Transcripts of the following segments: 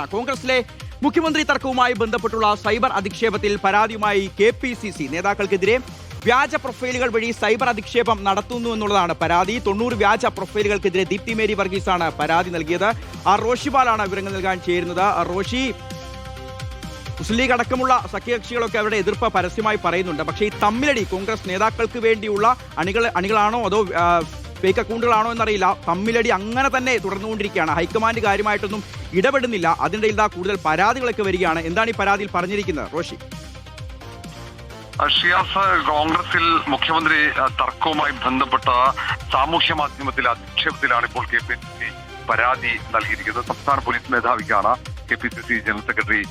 കോൺഗ്രസിലെ മുഖ്യമന്ത്രി തർക്കവുമായി ബന്ധപ്പെട്ടുള്ള സൈബർ അധിക്ഷേപത്തിൽ പരാതിയുമായി KPCC നേതാക്കൾക്കെതിരെ വ്യാജ പ്രൊഫൈലുകൾ വഴി സൈബർ അധിക്ഷേപം നടത്തുന്നു എന്നുള്ളതാണ് പരാതി. 90 വ്യാജ പ്രൊഫൈലുകൾക്കെതിരെ ദീപ്തി മേരി വർഗീസാണ് പരാതി നൽകിയത്. റോഷിപാലാണ് വിവരങ്ങൾ നൽകാൻ ചേരുന്നത്. റോഷി, മുസ്ലിം ലീഗ് അടക്കമുള്ള സഖ്യകക്ഷികളൊക്കെ അവരുടെ എതിർപ്പ് പരസ്യമായി പറയുന്നുണ്ട്. പക്ഷേ ഈ തമ്മിലടി കോൺഗ്രസ് നേതാക്കൾക്ക് വേണ്ടിയുള്ള അണികളാണോ അതോ ഫേക്ക് അക്കൗണ്ടുകളാണോ എന്നറിയില്ല. തമ്മിലടി അങ്ങനെ തന്നെ തുടർന്നുകൊണ്ടിരിക്കുകയാണ്. ഹൈക്കമാൻഡ് കാര്യമായിട്ടൊന്നും ഇടപെടുന്നില്ല. അതിനിടയിൽ കൂടുതൽ പരാതികളൊക്കെ വരികയാണ്. എന്താണ് ഈ പരാതിയിൽ പറഞ്ഞിരിക്കുന്നത് റോഷി? ഷിയാസ്, കോൺഗ്രസിൽ മുഖ്യമന്ത്രി തർക്കവുമായി ബന്ധപ്പെട്ട സാമൂഹ്യ മാധ്യമത്തിലെ അധിക്ഷേപത്തിലാണ് ഇപ്പോൾ KPCC പരാതി നൽകിയിരിക്കുന്നത്. സംസ്ഥാന പോലീസ് മേധാവിക്കാണ് KPCC general secretary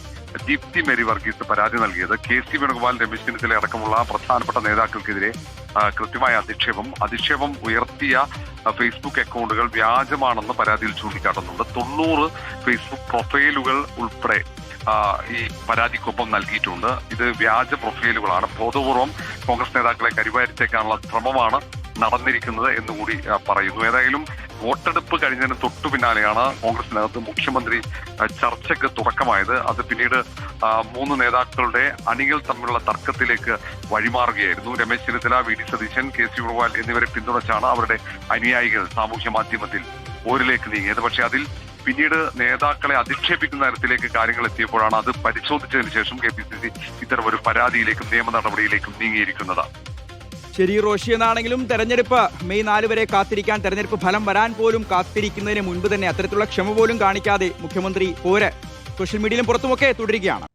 Deepthi Mary Varghese പരാതി നൽകിയത്. KC വേണുഗോപാൽ, രമേശ് ചെന്നിത്തല അടക്കമുള്ള പ്രധാനപ്പെട്ട നേതാക്കൾക്കെതിരെ കൃത്യമായ അധിക്ഷേപം ഉയർത്തിയ ഫേസ്ബുക്ക് അക്കൗണ്ടുകൾ വ്യാജമാണെന്ന് പരാതിയിൽ ചൂണ്ടിക്കാട്ടുന്നുണ്ട്. 90 ഫേസ്ബുക്ക് പ്രൊഫൈലുകൾ ഉൾപ്പെടെ ഈ പരാതിക്കൊപ്പം നൽകിയിട്ടുണ്ട്. ഇത് വ്യാജ പ്രൊഫൈലുകളാണ്. ബോധപൂർവം കോൺഗ്രസ് നേതാക്കളെ കരിവാരിത്തേക്കാനുള്ള ശ്രമമാണ് നടന്നിരിക്കുന്നത് എന്നുകൂടി പറയുന്നു. ഏതായാലും വോട്ടെടുപ്പ് കഴിഞ്ഞതിന് തൊട്ടു പിന്നാലെയാണ് കോൺഗ്രസിനകത്ത് മുഖ്യമന്ത്രി ചർച്ചയ്ക്ക് തുടക്കമായത്. അത് പിന്നീട് 3 നേതാക്കളുടെ അണികൾ തമ്മിലുള്ള തർക്കത്തിലേക്ക് വഴിമാറുകയായിരുന്നു. രമേശ് ചെന്നിത്തല, VD സതീശൻ, KC വേണുഗോപാൽ എന്നിവരെ പിന്തുണച്ചാണ് അവരുടെ അനുയായികൾ സാമൂഹ്യ മാധ്യമത്തിൽ പോരിലേക്ക് നീങ്ങിയത്. പക്ഷേ അതിൽ പിന്നീട് നേതാക്കളെ അധിക്ഷേപിക്കുന്ന തരത്തിലേക്ക് കാര്യങ്ങൾ എത്തിയപ്പോഴാണ് അത് പരിശോധിച്ചതിന് ശേഷം KPCC ഇത്തരമൊരു പരാതിയിലേക്കും നിയമ നടപടിയിലേക്കും നീങ്ങിയിരിക്കുന്നത്. ശരി റോഷി, എന്നാണെങ്കിലും തെരഞ്ഞെടുപ്പ് മെയ് 4 വരെ കാത്തിരിക്കാൻ, തെരഞ്ഞെടുപ്പ് ഫലം വരാൻ പോലും കാത്തിരിക്കുന്നതിന് മുൻപ് തന്നെ അത്തരത്തിലുള്ള ക്ഷമ പോലും കാണിക്കാതെ മുഖ്യമന്ത്രി പോര് സോഷ്യൽ മീഡിയയിലും പുറത്തുമൊക്കെ തുടരുകയാണ്.